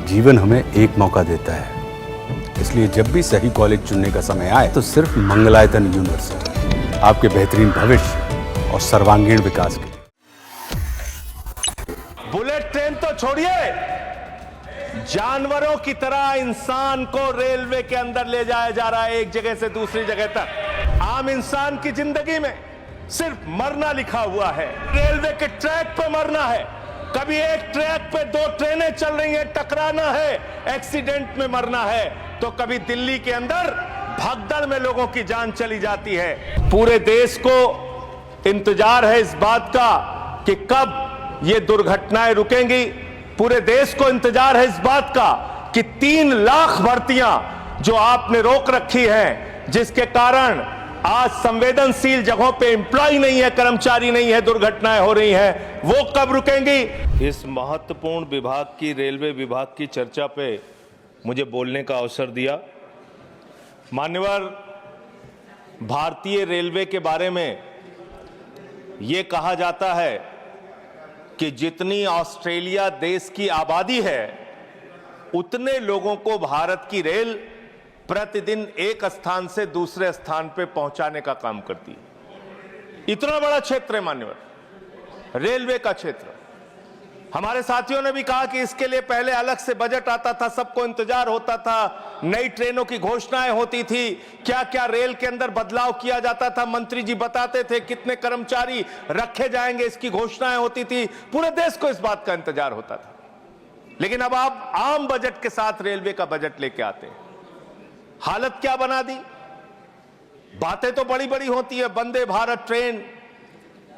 जीवन हमें एक मौका देता है, इसलिए जब भी सही कॉलेज चुनने का समय आए तो सिर्फ मंगलायतन यूनिवर्सिटी आपके बेहतरीन भविष्य और सर्वांगीण विकास के लिए। बुलेट ट्रेन तो छोड़िए, जानवरों की तरह इंसान को रेलवे के अंदर ले जाया जा रहा है, एक जगह से दूसरी जगह तक। आम इंसान की जिंदगी में सिर्फ मरना लिखा हुआ है। रेलवे के ट्रैक पे मरना है, कभी एक ट्रैक पे दो ट्रेनें चल रही हैं, टकराना है, एक्सीडेंट में मरना है, तो कभी दिल्ली के अंदर भगदड़ में लोगों की जान चली जाती है। पूरे देश को इंतजार है इस बात का कि कब ये दुर्घटनाएं रुकेंगी। पूरे देश को इंतजार है इस बात का कि 3 लाख भर्तियां जो आपने रोक रखी हैं, जिसके कारण आज संवेदनशील जगहों पे एम्प्लॉय नहीं है, कर्मचारी नहीं है, दुर्घटनाएं हो रही हैं, वो कब रुकेंगी। इस महत्वपूर्ण विभाग की, रेलवे विभाग की चर्चा पे मुझे बोलने का अवसर दिया। मान्यवर, भारतीय रेलवे के बारे में ये कहा जाता है कि जितनी ऑस्ट्रेलिया देश की आबादी है, उतने लोगों को भारत की रेल प्रतिदिन एक स्थान से दूसरे स्थान पे पहुंचाने का काम करती है। इतना बड़ा क्षेत्र है मान्यवर, रेलवे का क्षेत्र। हमारे साथियों ने भी कहा कि इसके लिए पहले अलग से बजट आता था, सबको इंतजार होता था, नई ट्रेनों की घोषणाएं होती थी, क्या क्या रेल के अंदर बदलाव किया जाता था, मंत्री जी बताते थे कितने कर्मचारी रखे जाएंगे, इसकी घोषणाएं होती थी, पूरे देश को इस बात का इंतजार होता था। लेकिन अब आप आम बजट के साथ रेलवे का बजट लेके आते हैं, हालत क्या बना दी। बातें तो बड़ी बड़ी होती है, Vande Bharat train,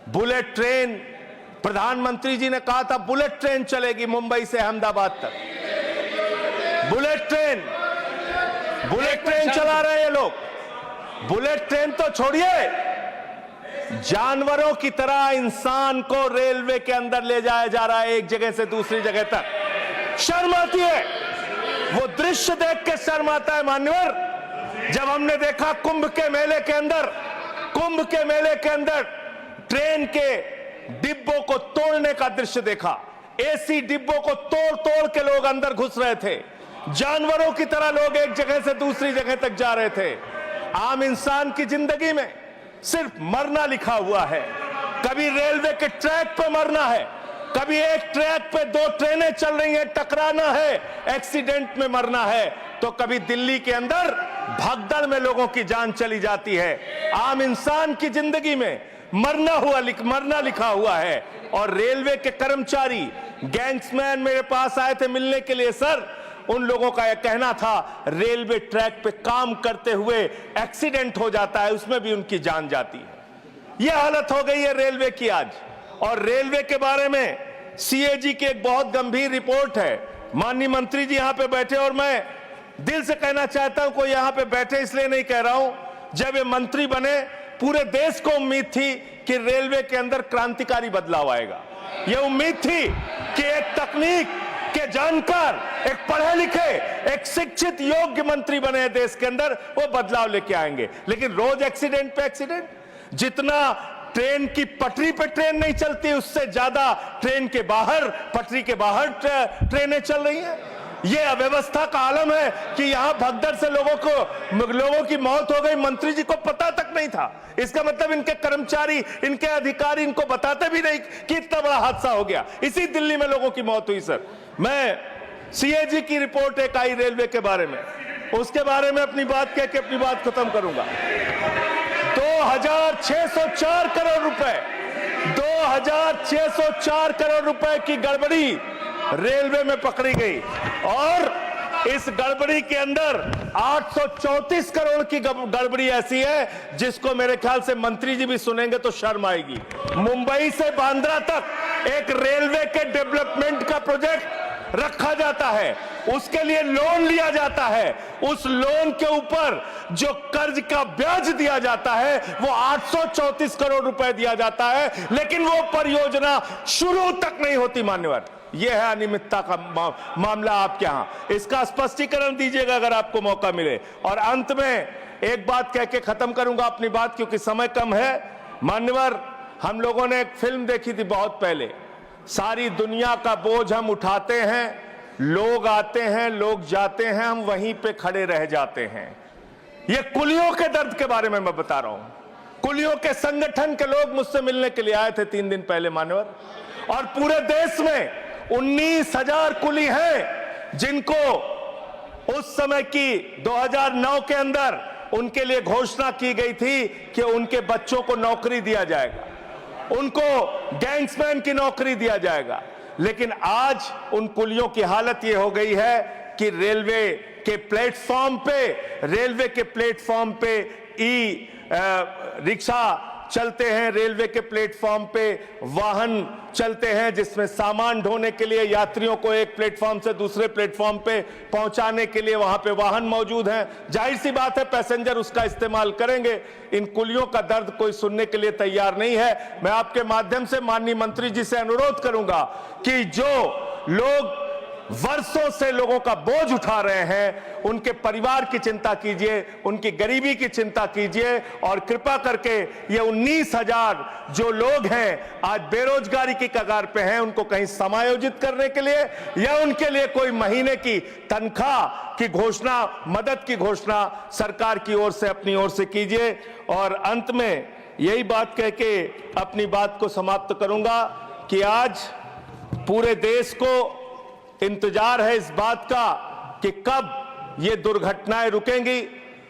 bullet train, प्रधानमंत्री जी ने कहा था बुलेट ट्रेन चलेगी मुंबई से अहमदाबाद तक। बुलेट ट्रेन चला रहे हैं ये लोग। बुलेट ट्रेन तो छोड़िए, जानवरों की तरह इंसान को रेलवे के अंदर ले जाया जा रहा है, एक जगह से दूसरी जगह तक। शर्म आती है, वो दृश्य देख के शर्म आता है मान्यवर। जब हमने देखा कुंभ के मेले के अंदर ट्रेन के डिब्बों को तोड़ने का दृश्य देखा, एसी डिब्बों को तोड़ तोड़ के लोग अंदर घुस रहे थे, जानवरों की तरह लोग एक जगह से दूसरी जगह तक जा रहे थे। आम इंसान की जिंदगी में सिर्फ मरना लिखा हुआ है। कभी रेलवे के ट्रैक पे मरना है, कभी एक ट्रैक पे दो ट्रेनें चल रही हैं, टकराना है, एक्सीडेंट में मरना है, तो कभी दिल्ली के अंदर भगदड़ में लोगों की जान चली जाती है। आम इंसान की जिंदगी में मरना लिखा हुआ है। और रेलवे के कर्मचारी, गैंग्समैन मेरे पास आए थे मिलने के लिए। सर, उन लोगों का यह कहना था रेलवे ट्रैक पे काम करते हुए एक्सीडेंट हो जाता है, उसमें भी उनकी जान जाती है। यह हालत हो गई है रेलवे की आज। और रेलवे के बारे में सीएजी की एक बहुत गंभीर रिपोर्ट है। माननीय मंत्री जी यहां पे बैठे, और मैं दिल से कहना चाहता हूं, कोई यहां पे बैठे इसलिए नहीं कह रहा हूं, जब ये मंत्री बने पूरे देश को उम्मीद थी कि रेलवे के अंदर क्रांतिकारी बदलाव आएगा। यह उम्मीद थी कि एक तकनीक के जानकार, एक पढ़े लिखे, एक शिक्षित योग्य मंत्री बने देश के अंदर, वो बदलाव लेके आएंगे। लेकिन रोज एक्सीडेंट पे एक्सीडेंट। जितना ट्रेन की पटरी पे ट्रेन नहीं चलती, उससे ज्यादा ट्रेन के बाहर, पटरी के बाहर ट्रेनें चल रही हैं। यह अव्यवस्था का आलम है कि यहां भगदड़ से लोगों की मौत हो गई, मंत्री जी को पता तक नहीं था। इसका मतलब इनके कर्मचारी, इनके अधिकारी इनको बताते भी नहीं कि इतना बड़ा हादसा हो गया। इसी दिल्ली में लोगों की मौत हुई। सर, मैं सीएजी की रिपोर्ट एक आई रेलवे के बारे में, उसके बारे में अपनी बात कह के अपनी बात खत्म करूंगा। 2604 करोड़ रुपए, 2604 करोड़ रुपए की गड़बड़ी रेलवे में पकड़ी गई। और इस गड़बड़ी के अंदर 834 करोड़ की गड़बड़ी ऐसी है जिसको मेरे ख्याल से मंत्री जी भी सुनेंगे तो शर्म आएगी। मुंबई से बांद्रा तक एक रेलवे के डेवलपमेंट का प्रोजेक्ट रखा जाता है, उसके लिए लोन लिया जाता है, उस लोन के ऊपर जो कर्ज का ब्याज दिया जाता है वो 834 करोड़ रुपए दिया जाता है, लेकिन वो परियोजना शुरू तक नहीं होती। मान्यवर, यह है अनियमितता का मामला आपके यहां। इसका स्पष्टीकरण दीजिएगा अगर आपको मौका मिले। और अंत में एक बात कह के खत्म करूंगा अपनी बात, क्योंकि समय कम है। मान्यवर, हम लोगों ने एक फिल्म देखी थी बहुत पहले, सारी दुनिया का बोझ हम उठाते हैं, लोग आते हैं, लोग जाते हैं, हम वहीं पे खड़े रह जाते हैं। ये कुलियों के दर्द के बारे में मैं बता रहा हूं। कुलियों के संगठन के लोग मुझसे मिलने के लिए आए थे 3 दिन पहले मान्यवर, और पूरे देश में 19,000 कुली हैं जिनको उस समय की 2009 के अंदर उनके लिए घोषणा की गई थी कि उनके बच्चों को नौकरी दिया जाएगा, उनको गैंग्समैन की नौकरी दिया जाएगा। लेकिन आज उन कुलियों की हालत यह हो गई है कि रेलवे के प्लेटफॉर्म पे ई रिक्शा चलते हैं, रेलवे के प्लेटफॉर्म पे वाहन चलते हैं जिसमें सामान ढोने के लिए यात्रियों को एक प्लेटफॉर्म से दूसरे प्लेटफॉर्म पे पहुंचाने के लिए वहां पे वाहन मौजूद हैं। जाहिर सी बात है पैसेंजर उसका इस्तेमाल करेंगे। इन कुलियों का दर्द कोई सुनने के लिए तैयार नहीं है। मैं आपके माध्यम से माननीय मंत्री जी से अनुरोध करूंगा कि जो लोग वर्षों से लोगों का बोझ उठा रहे हैं, उनके परिवार की चिंता कीजिए, उनकी गरीबी की चिंता कीजिए, और कृपा करके ये 19,000 जो लोग हैं आज बेरोजगारी की कगार पे हैं, उनको कहीं समायोजित करने के लिए या उनके लिए कोई महीने की तनख्वाह की घोषणा, मदद की घोषणा सरकार की ओर से अपनी ओर से कीजिए। और अंत में यही बात कह के अपनी बात को समाप्त करूंगा कि आज पूरे देश को इंतजार है इस बात का कि कब ये दुर्घटनाएं रुकेंगी।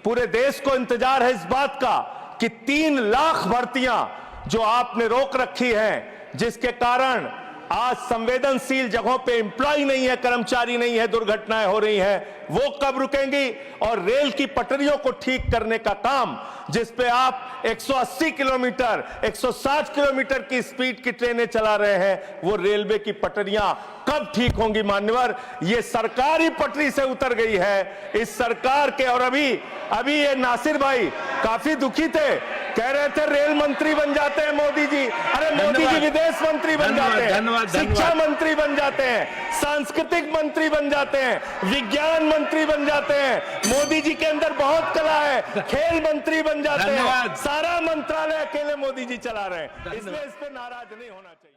पूरे देश को इंतजार है इस बात का कि 3 लाख भर्तियां जो आपने रोक रखी हैं, जिसके कारण आज संवेदनशील जगहों पे एम्प्लॉय नहीं है, कर्मचारी नहीं है, दुर्घटनाएं हो रही हैं, वो कब रुकेंगी। और रेल की पटरियों को ठीक करने का काम, जिस पे आप 180 किलोमीटर 160 किलोमीटर की स्पीड की ट्रेनें चला रहे हैं, वो रेलवे की पटरियां कब ठीक होंगी मान्यवर। ये सरकार ही पटरी से उतर गई है इस सरकार के। और अभी ये नासिर भाई काफी दुखी थे, कह रहे थे रेल मंत्री बन जाते हैं मोदी जी। अरे मोदी जी विदेश मंत्री बन जाते हैं, शिक्षा मंत्री बन जाते हैं, सांस्कृतिक मंत्री बन जाते हैं, विज्ञान मंत्री बन जाते हैं। मोदी जी के अंदर बहुत कला है, खेल मंत्री बन जाते हैं। सारा मंत्रालय अकेले मोदी जी चला रहे हैं, इसलिए इस पे नाराज नहीं होना चाहिए।